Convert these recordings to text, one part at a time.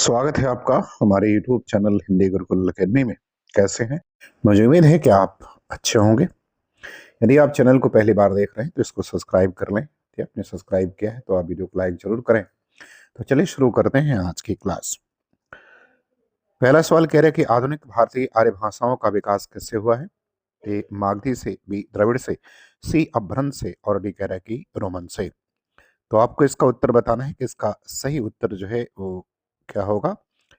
स्वागत है आपका हमारे YouTube channel Hindi Gurukul academy में। कैसे हैं? मुझे उम्मीद है कि आप अच्छे होंगे। यदि आप चैनल को पहली बार देख रहे हैं तो इसको सब्सक्राइब कर लें। यदि आपने सब्सक्राइब किया है तो आप वीडियो को लाइक जरूर करें। तो चलिए शुरू करते हैं आज की क्लास। पहला सवाल कह रहा है कि आधुनिक भारतीय आर्य भाषाओं का विकास कैसे हुआ है? ए मागधी से, बी द्रविड़ से, सी अपभ्रंश से और डी कह रहा है कि रोमन से। तो आपको इसका उत्तर बताना है कि इसका सही उत्तर जो है वो क्या होगा।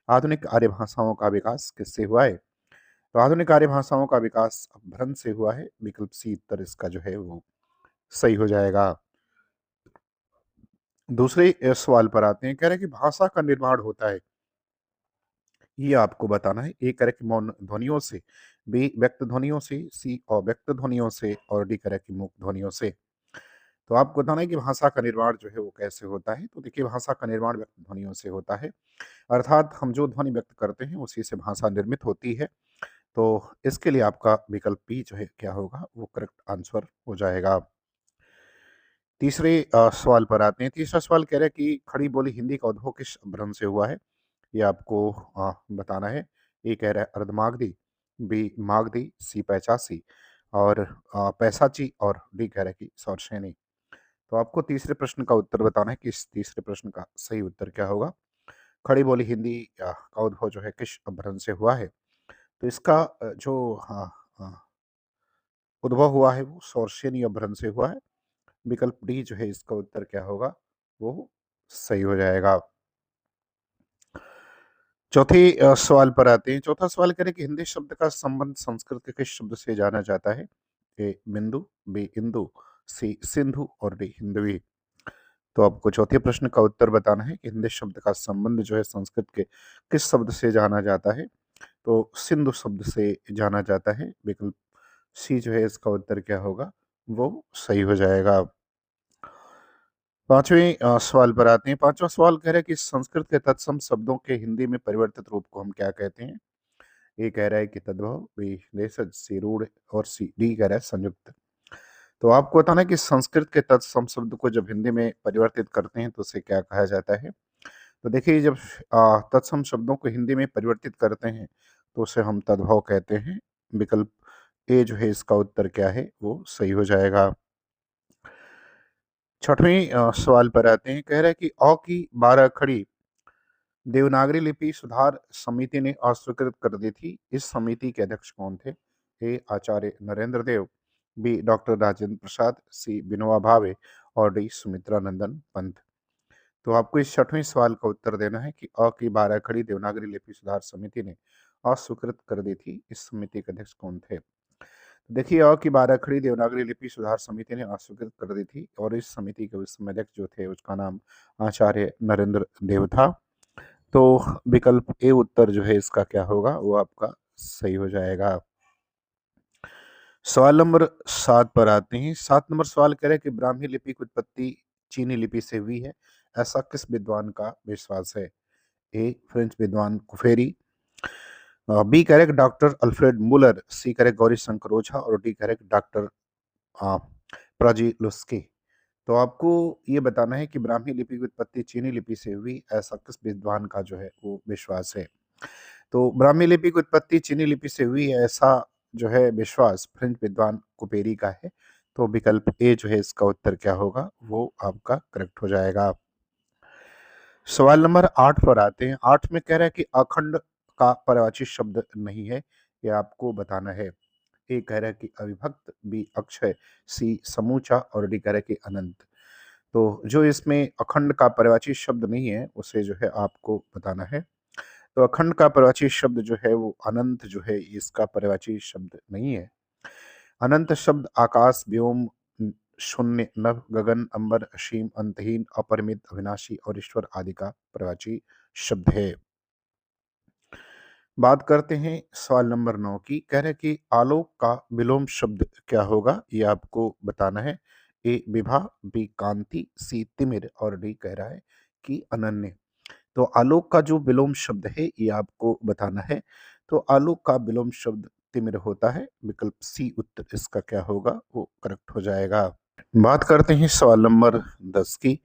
आधुनिक आर्य भाषाओं का विकास किससे हुआ है? तो आधुनिक आर्य भाषाओं का विकास अपभ्रंश से हुआ है। विकल्प सी उत्तर इसका जो है वो सही हो जाएगा। दूसरे सवाल पर आते हैं। कह रहे हैं कि भाषा का निर्माण होता है, ये आपको बताना है। ए करेक्ट मौन ध्वनियों से, बी व्यक्त ध्वनियों से, सी अव्यक्त ध्वनियों से और डी करेक्ट मुक्त ध्वनियों से। तो आपको बताना है कि भाषा का निर्माण जो है वो कैसे होता है। तो देखिए, भाषा का निर्माण व्यक्त ध्वनियों से होता है, अर्थात हम जो ध्वनि व्यक्त करते हैं उसी से भाषा निर्मित होती है। तो इसके लिए आपका विकल्प बी जो है क्या होगा, वो करेक्ट आंसर हो जाएगा। तीसरे सवाल पर आते हैं। तीसरा सवाल कह रहा है कि खड़ी बोली हिंदी का उद्भव किस अपभ्रंश से हुआ है? ये आपको बताना है। ए कह रहा है अर्धमागधी, बी मागधी, सी पैचासी और पैसाची और डी कह रहा है कि सौरसेनी। तो आपको तीसरे प्रश्न का उत्तर बताना है कि इस तीसरे प्रश्न का सही उत्तर क्या होगा। खड़ी बोली हिंदी का उद्भव जो है किस अपभ्रंश से हुआ है? तो इसका जो उद्भव हुआ है वो सौरसेनी अपभ्रंश से हुआ है। विकल्प डी जो है इसका उत्तर क्या होगा, वो सही हो जाएगा। चौथे सवाल पर आते हैं। चौथा सवाल करें कि हिंदी शब्द का संबंध संस्कृत के किस शब्द से जाना जाता है? ए बिंदु, बी इंदु, सी सिंधु और डी हिंदवी। तो आपको चौथे प्रश्न का उत्तर बताना है कि हिंदी शब्द का संबंध जो है संस्कृत के किस शब्द से जाना जाता है? तो सिंधु शब्द से जाना जाता है। विकल्प सी जो है इसका उत्तर क्या होगा, वो सही हो जाएगा। पांचवें सवाल पर आते हैं। पांचवा सवाल कह रहा है कि संस्कृत के तत्सम शब्दों के हिंदी में परिवर्तित रूप को हम क्या कहते हैं? ए कह रहा है कि तद्भव, बी देशज, सी रूढ़ और सी डी कह रहा है संयुक्त। तो आपको बताना है कि संस्कृत के तत्सम शब्द को जब हिंदी में परिवर्तित करते हैं तो उसे क्या कहा जाता है? तो देखिए, जब तत्सम शब्दों को हिंदी में परिवर्तित करते हैं तो उसे हम तद्भव कहते हैं। विकल्प ए जो है इसका उत्तर क्या है, वो सही हो जाएगा। छठवें सवाल पर आते हैं। कह रहा है कि अ की 12 खड़ी देवनागरी लिपि सुधार समिति ने अस्वीकृत कर दी थी। इस समिति के अध्यक्ष कौन थे? ए आचार्य नरेंद्र देव, बी डॉक्टर राजेंद्र प्रसाद, सी विनोबा भावे और डी सुमित्रा नंदन पंत। तो आपको इस छठवें सवाल का उत्तर देना है कि अ की 12 खड़ी देवनागरी लिपि सुधार समिति ने अस्वीकृत कर दी थी। इस समिति के अध्यक्ष कौन थे? देखिए, अ की 12 खड़ी देवनागरी लिपि सुधार समिति ने अस्वीकृत कर दी थी और इस समिति के उस समय अध्यक्ष जो थे उसका नाम आचार्य नरेंद्र देव था। तो विकल्प ए उत्तर जो है इसका क्या होगा, वो आपका सही हो जाएगा। सवाल नंबर 7 पर आते हैं। 7 नंबर सवाल कह रहे हैं कि ब्राह्मी लिपि की उत्पत्ति चीनी लिपि से हुई है, ऐसा किस विद्वान का विश्वास है? ए फ्रेंच विद्वान कुफेरी, बी करेक्ट डॉक्टर अल्फ्रेड मुलर, सी करेक्ट गौरी शंकर ओझा और डी करेक्ट डॉक्टर प्राजिलुस्की। तो आपको ये बताना है कि ब्राह्मी लिपि की उत्पत्ति चीनी लिपि से हुई, ऐसा किस विद्वान का जो है वो विश्वास है? तो ब्राह्मी लिपि की उत्पत्ति चीनी लिपि से हुई है, ऐसा जो है विश्वास फ्रेंच विद्वान कुपेरी का है। तो विकल्प ए जो है इसका उत्तर क्या होगा, वो आपका करेक्ट हो जाएगा। सवाल नंबर 8 पर आते हैं। 8 में कह रहा है कि अखंड का पर्यायवाची शब्द नहीं है, ये आपको बताना है। ए कह रहा है कि अविभक्त, बी अक्षय, सी समूचा और डी कह रहा है कि अनंत। तो जो इसमें अखंड का पर्यायवाची शब्द नहीं है उसे जो है आपको बताना है। तो अखंड का पर्यायवाची शब्द जो है वो अनंत जो है, इसका पर्यायवाची शब्द नहीं है। अनंत शब्द आकाश, व्योम, शून्य, नभ, गगन, अंबर, असीम, अंतहीन, अपरिमित, अविनाशी और ईश्वर आदि का पर्यायवाची शब्द है। बात करते हैं सवाल नंबर 9 की। कह रहे हैं कि आलोक का विलोम शब्द क्या होगा, ये आपको बताना है। ए विभा, बी कांति, सी तिमिर और डी कह रहा है कि अनन्य। तो आलोक का जो विलोम शब्द है ये आपको बताना है। तो आलोक का विलोम शब्द तिमिर होता है। विकल्प सी उत्तर इसका क्या होगा, वो करेक्ट हो जाएगा। बात करते हैं सवाल नंबर 10 की।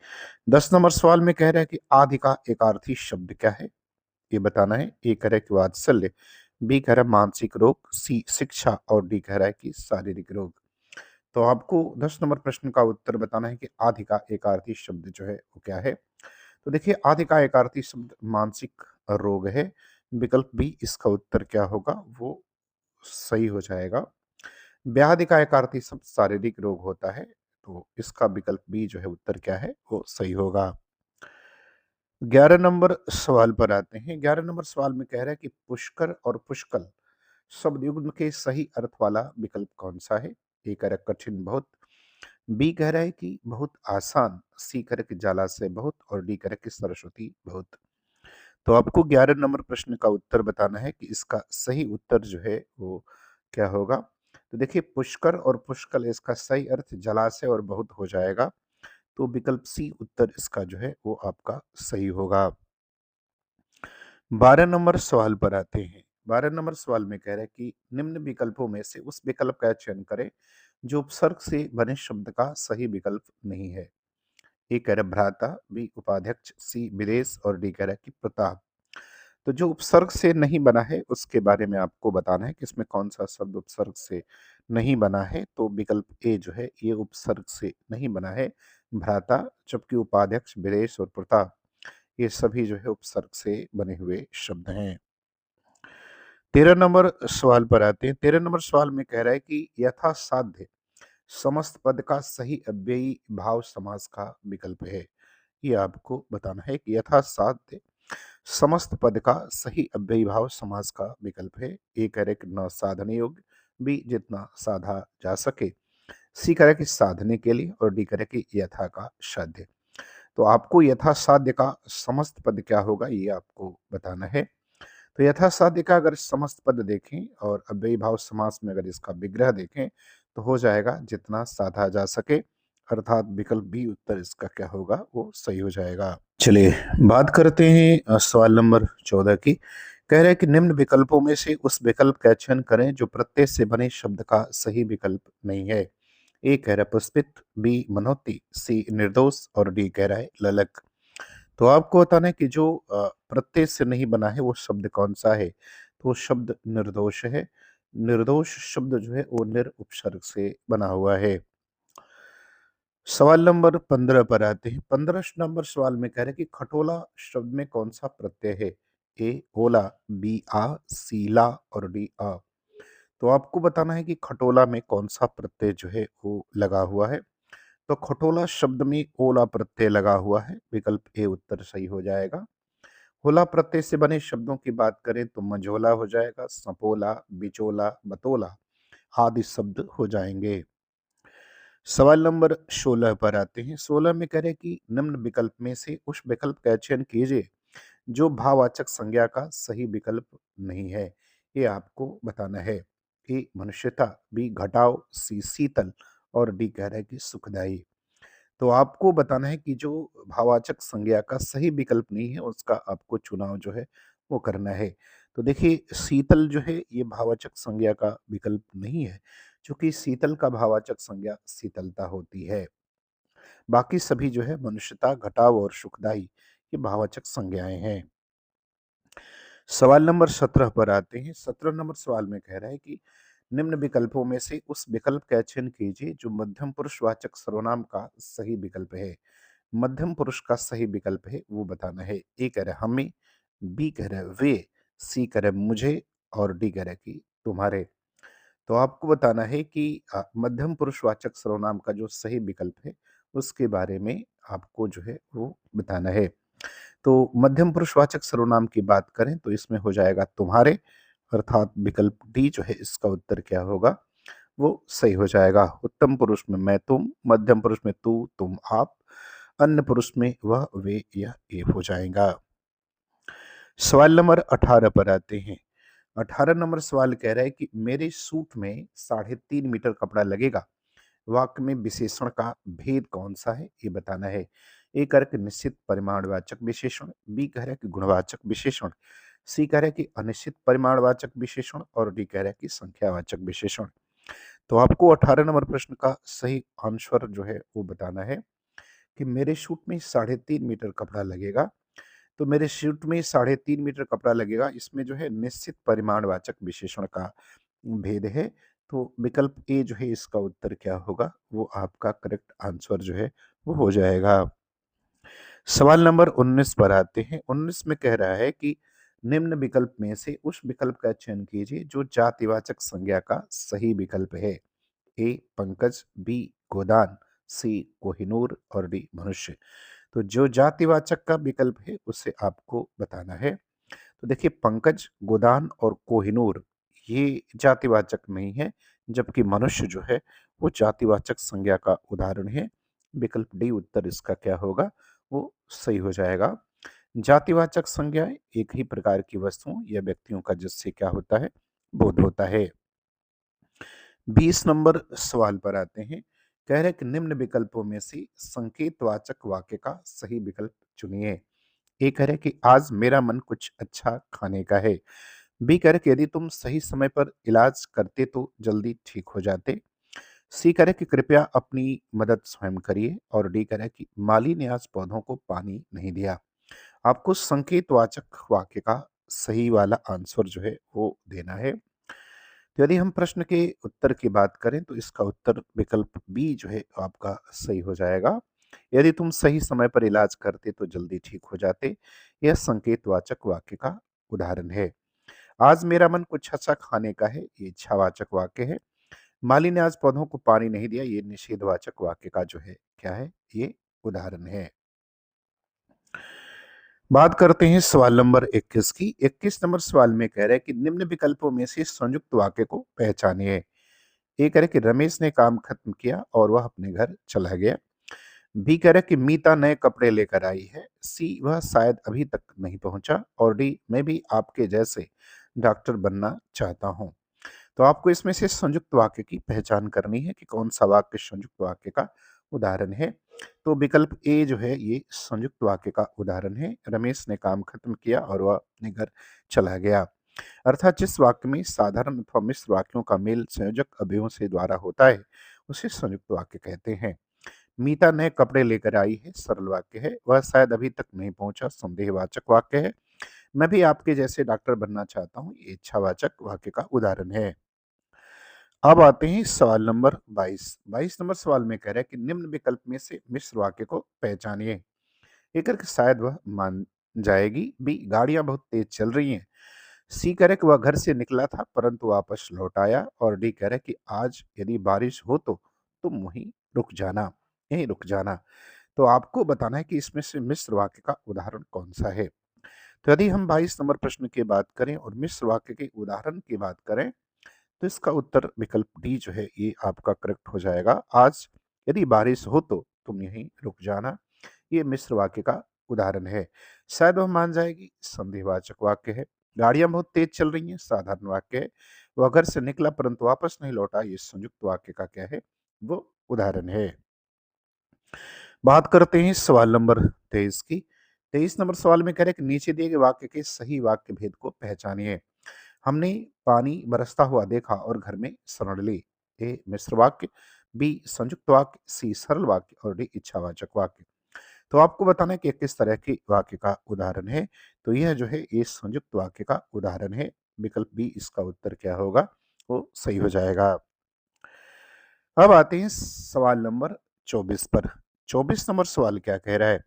10 नंबर सवाल में कह रहा है कि आदि का एकार्थी शब्द क्या है? ये बताना है। ए कह रहा है कि वात्सल्य, बी कह रहा है मानसिक रोग, सी शिक्षा और डी कह रहा है कि शारीरिक रोग। तो आपको 10 नंबर प्रश्न का उत्तर बताना है कि आदि का एकार्थी शब्द जो है वो क्या है? तो देखिए आदि का एकार्थी शब्द मानसिक रोग है। विकल्प बी इसका उत्तर क्या होगा? वो सही हो जाएगा। व्याधि का एकार्थी शब्द शारीरिक रोग होता है, तो इसका विकल्प बी जो है उत्तर क्या है? वो सही होगा। 11 नंबर सवाल पर आते हैं। 11 नंबर सवाल में कह रहा है कि पुष्कर और पुष्कल शब्द युग्म के सही अर्थ वाला विकल्प कौन-सा है? ए कह रहा है कठिन बहुत, बी कह रहा है कि बहुत आसान, सी कह रहा है कि जलाशय बहुत और डी कह रहा है कि सरस्वती बहुत। तो आपको 11 नंबर प्रश्न का उत्तर बताना है कि इसका सही उत्तर जो है वो क्या होगा? तो देखिए पुष्कर और पुष्कल इसका सही अर्थ जलाशय और बहुत हो जाएगा। तो विकल्प सी उत्तर इसका जो है वो आपका सही होगा। 12 नंबर सवाल पर आते हैं। 12 नंबर सवाल में कह रहा है कि निम्न विकल्पों में से उस विकल्प का चयन करें जो उपसर्ग से बने शब्द का सही विकल्प नहीं है। ए कह रहा है भ्राता, बी उपाध्यक्ष, सी विदेश और डी कह रहा है कि प्रताप। तो जो उपसर्ग से नहीं बना है उसके बारे में आपको बताना है कि इसमें कौन सा शब्द उपसर्ग से नहीं बना है। तो विकल्प ए जो है ये उपसर्ग से नहीं बना है, भ्राता, जबकि उपाध्यक्ष, विदेश और प्रताप ये सभी जो है उपसर्ग से बने हुए शब्द हैं। 13 नंबर सवाल पर आते हैं। 13 नंबर सवाल में कह रहा है कि यथासाध्य समस्त पद का सही अव्ययी भाव समास का विकल्प है। ये आपको बताना है कि यथासाध्य समस्त पद का सही अव्ययी भाव समास का विकल्प है। ए कह रहे कि न साधने योग्य, बी जितना साधा जा सके, सी कह रहे कि साधने के लिए और डी कह रहे कि यथा का साध्य। तो आपको यथासाध्य का समस्त पद क्या होगा ये आपको बताना है। तो यथासाध्य का अगर समस्त पद देखें और अव्ययी भाव समास में अगर इसका विग्रह देखें तो हो जाएगा जितना साधा जा सके, अर्थात विकल्प बी उत्तर इसका क्या होगा वो सही हो जाएगा। चलिए बात करते हैं सवाल नंबर 14 की। कह रहे हैं कि निम्न विकल्पों में से उस विकल्प का चयन करें जो प्रत्यय से बने शब्द का सही विकल्प नहीं है। ए कह रहा है पुष्पित, बी मनोती, सी निर्दोष और डी कह रहा है ललक। तो आपको बताना है कि जो प्रत्यय से नहीं बना है वो शब्द कौन-सा है? तो वो शब्द निर्दोष है। निर्दोष शब्द जो है वो निर उपसर्ग से बना हुआ है। सवाल नंबर 15 पर आते हैं। 15 नंबर सवाल में कह रहे हैं कि खटोला शब्द में कौन-सा प्रत्यय है? ए ओला, बी आ, सी ला और डी आ। तो आपको बताना है कि खटोला में कौन-सा प्रत्यय जो है वो लगा हुआ है। तो खटोला शब्द में ओला प्रत्यय लगा हुआ है। विकल्प ए उत्तर सही हो जाएगा। होला प्रत्यय से बने शब्दों की बात करें तो मंझोला हो जाएगा, सपोला, बिचोला, बतोला आदि शब्द हो जाएंगे। सवाल नंबर 16 पर आते हैं। 16 में कह रहे हैं कि निम्न विकल्प में से उस विकल्प का चयन कीजिए जो भाववाचक संज्ञा का सही विकल्प नहीं है। ये आपको बताना है। ए मनुष्यता, बी घटाव, सी शीतल और डी कह रहा है कि सुखदाई। तो आपको बताना है कि जो भाववाचक संज्ञा का सही विकल्प नहीं है उसका आपको चुनाव जो है वो करना है। तो देखिए शीतल जो है ये भाववाचक संज्ञा का विकल्प नहीं है, क्योंकि शीतल का भाववाचक संज्ञा शीतलता होती है। बाकी सभी जो है मनुष्यता, घटाव और सुखदाई ये भाववाचक संज्ञाएं हैं। सवाल नंबर 17 पर आते हैं। 17 नंबर सवाल में कह रहा है कि निम्न विकल्पों में से उस विकल्प का चयन कीजिए जो मध्यम पुरुषवाचक सर्वनाम का सही विकल्प है। मध्यम पुरुष का सही विकल्प है वो बताना है। ए कह रहा है हमें, बी कह रहा है वे, सी कह रहा है मुझे और डी कह रहा है कि तुम्हारे। तो आपको बताना है कि मध्यम पुरुषवाचक सर्वनाम का जो सही विकल्प है उसके बारे में आपको जो है वो बताना है। तो मध्यम पुरुषवाचक सर्वनाम की बात करें तो इसमें हो जाएगा तुम्हारे, अर्थात विकल्प डी जो है इसका उत्तर क्या होगा वो सही हो जाएगा। उत्तम पुरुष में मैं तुम, मध्यम पुरुष में तू तुम आप, अन्य पुरुष में वह वे यह ये हो जाएगा। सवाल नंबर 18 पर आते हैं। 18 नंबर सवाल कह रहा है कि मेरे सूट में 3.5 मीटर कपड़ा लगेगा। वाक्य में विशेषण का भेद कौन सा है ये बताना है। ए कह रहा है कि निश्चित परिमाणवाचक विशेषण, बी कह रहा है कि गुणवाचक विशेषण, सी कह रहा है कि अनिश्चित परिमाणवाचक विशेषण और डी कह रहा है कि संख्यावाचक विशेषण। तो आपको 18 नंबर प्रश्न का सही आंसर जो है वो बताना है कि मेरे सूट में 3.5 मीटर कपड़ा लगेगा। तो मेरे सूट में 3.5 मीटर कपड़ा लगेगा, इसमें जो है निश्चित परिमाणवाचक विशेषण का भेद है। तो विकल्प ए जो है इसका उत्तर क्या होगा? वो आपका करेक्ट आंसर जो है वो हो जाएगा। सवाल नंबर 19 पर आते हैं। 19 में कह रहा है कि निम्न विकल्प में से उस विकल्प का चयन कीजिए जो जातिवाचक संज्ञा का सही विकल्प है। ए पंकज, बी गोदान, सी कोहिनूर और डी मनुष्य। तो जो जातिवाचक का विकल्प है उसे आपको बताना है। तो देखिए पंकज, गोदान और कोहिनूर ये जातिवाचक नहीं है, जबकि मनुष्य जो है वो जातिवाचक संज्ञा का उदाहरण है। विकल्प डी उत्तर इसका क्या होगा? वो सही हो जाएगा। जातिवाचक संज्ञाएं एक ही प्रकार की वस्तुओं या व्यक्तियों का जिससे क्या होता है? बोध होता है। 20 नंबर सवाल पर आते हैं। कह रहे कि निम्न विकल्पों में से संकेतवाचक वाक्य का सही विकल्प चुनिए। ए कह रहे कि आज मेरा मन कुछ अच्छा खाने का है। बी कह रहे कि यदि तुम सही समय पर इलाज करते तो जल्दी ठीक हो जाते। सी कह रहे कि कृपया अपनी मदद स्वयं करिए। और डी कह रहे कि माली ने आज पौधों को पानी नहीं दिया। आपको संकेतवाचक वाक्य का सही वाला आंसर जो है वो देना है। तो यदि हम प्रश्न के उत्तर की बात करें तो इसका उत्तर विकल्प बी जो है आपका सही हो जाएगा। यदि तुम सही समय पर इलाज करते तो जल्दी ठीक हो जाते। यह संकेतवाचक वाक्य का उदाहरण है। आज मेरा मन कुछ अच्छा खाने का है, ये इच्छावाचक वाक्य है। माली ने आज पौधों को पानी नहीं दिया, ये निषेधवाचक वाक्य का जो है क्या है? ये उदाहरण है। बात करते हैं सवाल नंबर 21 की। 21 नंबर सवाल में कह रहा है कि निम्न विकल्पों में से संयुक्त वाक्य को पहचानिए। ए कह रहे कि रमेश ने काम खत्म किया और वह अपने घर चला गया। बी कह रहे कि मीता नए कपड़े लेकर आई है। सी वह शायद अभी तक नहीं पहुंचा। और डी मैं भी आपके जैसे डॉक्टर बनना चाहता हूं। तो आपको इसमें से संयुक्त वाक्य की पहचान करनी है कि कौन सा वाक्य संयुक्त वाक्य का उदाहरण है। तो विकल्प ए जो है ये संयुक्त वाक्य का उदाहरण है। रमेश ने काम खत्म किया और वह अपने घर चला गया। अर्थात जिस वाक्य में साधारण अथवा मिश्र वाक्यों का मेल संयोजक अवयवों से द्वारा होता है उसे संयुक्त वाक्य कहते हैं। मीता नए कपड़े लेकर आई है सरल वाक्य है। वह शायद अभी तक नहीं पहुंचा संदेहवाचक वाक्य है। मैं भी आपके जैसे डॉक्टर बनना चाहता हूँ, ये इच्छावाचक वाक्य का उदाहरण है। अब आते हैं सवाल नंबर 22। 22 नंबर सवाल में कह रहा है कि निम्न विकल्प में से मिश्र वाक्य को पहचानिए। ए करके शायद वह मान जाएगी। बी गाड़ियां बहुत तेज चल रही हैं। सी कह रहे कि वह घर से निकला था परंतु वापस लौट आया। और डी कह रहे कि आज यदि बारिश हो तो तुम वहीं रुक जाना, यहीं रुक जाना। तो आपको बताना है कि इसमें से मिश्र वाक्य का उदाहरण कौन सा है। तो यदि हम 22 नंबर प्रश्न की बात करें और मिश्र वाक्य के उदाहरण की बात करें तो इसका उत्तर विकल्प डी जो है ये आपका करेक्ट हो जाएगा। आज यदि बारिश हो तो तुम यहीं रुक जाना, ये मिश्र वाक्य का उदाहरण है। शायद वह मान जाएगी संदेहवाचक वाक्य है। गाड़ियां बहुत तेज चल रही हैं साधारण वाक्य है। वह घर से निकला परंतु वापस नहीं लौटा, ये संयुक्त वाक्य का क्या है? वो उदाहरण है। बात करते हैं सवाल नंबर 23 की। 23 नंबर सवाल में कह रहे हैं कि नीचे दिए गए वाक्य के सही वाक्य भेद को पहचानिए। हमने पानी बरसता हुआ देखा और घर में शरण ली। ए मिश्र वाक्य, बी संयुक्त वाक्य, सी सरल वाक्य और डी इच्छावाचक वाक्य। तो आपको बताना है कि किस तरह के वाक्य का उदाहरण है। तो यह जो है ये संयुक्त वाक्य का उदाहरण है। विकल्प बी इसका उत्तर क्या होगा? वो सही हो जाएगा। अब आते हैं सवाल नंबर 24 पर। 24 नंबर सवाल क्या कह रहा है?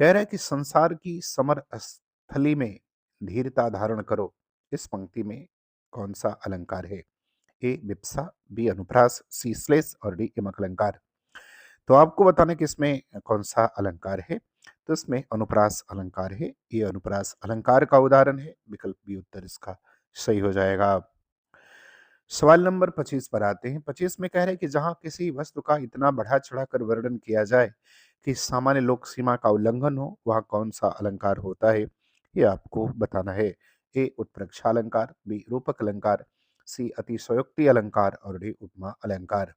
कह रहा है कि संसार की समर स्थली में धीरता धारण करो। इस पंक्ति में कौन सा अलंकार है? ए विप्सा, बी अनुप्रास, सी श्लेष और डी यमक अलंकार। तो आपको बताना है कि इसमें कौन सा अलंकार है। तो इसमें अनुप्रास अलंकार है। ये अनुप्रास अलंकार का उदाहरण है। विकल्प बी उत्तर इसका सही हो जाएगा। सवाल नंबर 25 पर आते हैं। 25 में कह रहे हैं कि जहां किसी वस्तु का इतना बढ़ा चढ़ाकर वर्णन किया जाए कि सामान्य लोक सीमा का उल्लंघन हो, वह कौन सा अलंकार होता है? ये आपको बताना है। ए उत्प्रेक्षा अलंकार, बी रूपक अलंकार, सी अतिशयोक्ति अलंकार और डी उपमा अलंकार।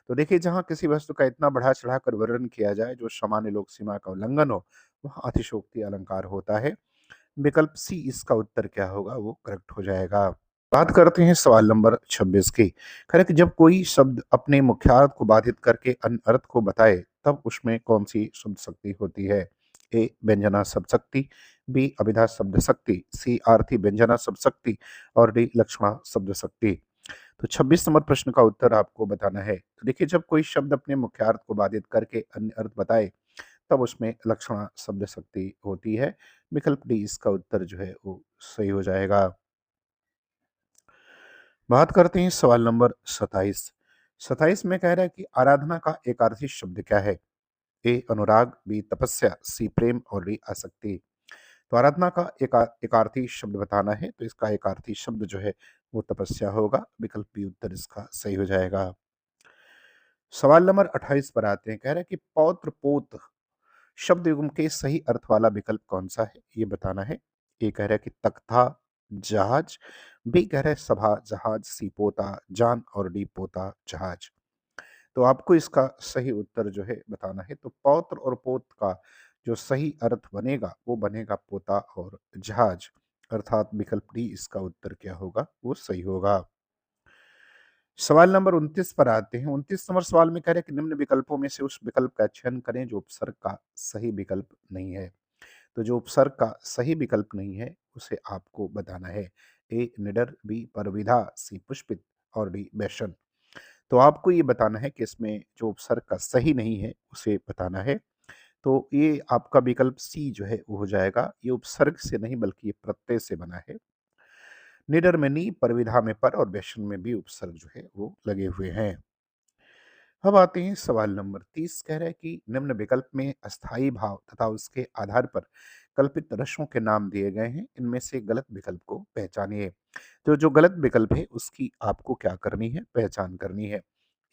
तो देखिए जहां किसी वस्तु का इतना बढ़ा चढ़ाकर वर्णन किया जाए जो सामान्य लोक सीमा का उल्लंघन हो, वह अतिशयोक्ति अलंकार होता है। विकल्प सी इसका उत्तर क्या होगा? वो करेक्ट हो जाएगा। बात करते हैं सवाल नंबर 26 की। कह रहे कि जब कोई शब्द अपने मुख्यार्थ को बाधित करके अन्य अर्थ को बताए तब उसमें कौन सी शब्द शक्ति होती है? ए व्यंजना शब्द शक्ति, बी अभिधा शब्द शक्ति, सी आरती व्यंजना शब्द शक्ति और डी लक्षणा शब्द शक्ति। तो 26 नंबर प्रश्न का उत्तर आपको बताना है। तो देखिए, जब कोई शब्द अपने मुख्यार्थ को बाधित करके अन्य अर्थ बताए, तब उसमें लक्षणा शब्द शक्ति होती है। विकल्प डी इसका उत्तर जो है वो सही हो जाएगा। बात करते हैं सवाल नंबर 27। 27 में कह रहा है कि आराधना का एकार्थी शब्द क्या है? ए अनुराग, बी तपस्या, सी प्रेम और डी आसक्ति। तो आराधना का एकार्थी शब्द बताना है, तो इसका एकार्थी शब्द जो है वो तपस्या होगा। विकल्प बी उत्तर इसका सही हो जाएगा। सवाल नंबर 28 पर आते हैं। कह रहा है कि पौत्र पोत शब्द युग्म के सही अर्थ वाला विकल्प कौन सा है, ये बताना है। ए कह रहा है कि तख्ता, जहाज, बी कह रहा है सभा जहाज, सी पोता जान और डी पोता जहाज। तो आपको इसका सही उत्तर जो है बताना है। तो पौत्र और पोत का जो सही अर्थ बनेगा वो बनेगा पोता और जहाज, अर्थात विकल्प डी इसका उत्तर क्या होगा, वो सही होगा। सवाल नंबर 29 पर आते हैं। 29 नंबर सवाल में कह रहे हैं कि निम्न विकल्पों में से उस विकल्प का चयन करें जो उपसर्ग का सही विकल्प नहीं है। तो जो उपसर्ग का सही विकल्प नहीं है उसे आपको बताना है। ए निडर, बी परविधा, सी पुष्पित और डी बैशन। तो आपको ये बताना है कि इसमें जो उपसर्ग का सही नहीं है उसे बताना है। तो ये आपका विकल्प सी जो है वो हो जाएगा। ये उपसर्ग से नहीं बल्कि ये प्रत्यय से बना है। निडर में नी, परविधा में पर और बैशन में भी उपसर्ग जो है वो लगे हुए हैं। अब आते हैं सवाल नंबर 30। कह रहा है कि निम्न विकल्प में अस्थाई भाव तथा उसके आधार पर कल्पित रस्मों के नाम दिए गए हैं, इनमें से गलत विकल्प को पहचानिए। तो जो गलत विकल्प है उसकी आपको क्या करनी है, पहचान करनी है।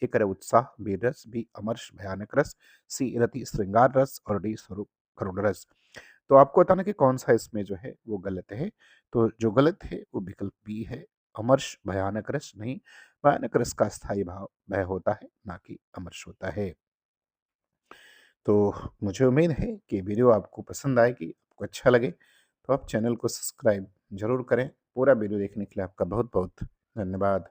एक है उत्साह, बी रस, बी अमर्ष भयानक रस, सी रति श्रृंगार रस और डी स्वरूप करुण रस। तो आपको बताना कि कौन सा इसमें जो है वो गलत है। तो जो गलत है वो विकल्प बी है, अमर्ष भयानक रस नहीं। भयानक रस का स्थायी भाव भय होता है, ना कि अमर्ष होता है। तो मुझे उम्मीद है कि वीडियो आपको पसंद आएगी, आपको अच्छा लगे, तो आप चैनल को सब्सक्राइब जरूर करें। पूरा वीडियो देखने के लिए आपका बहुत बहुत धन्यवाद।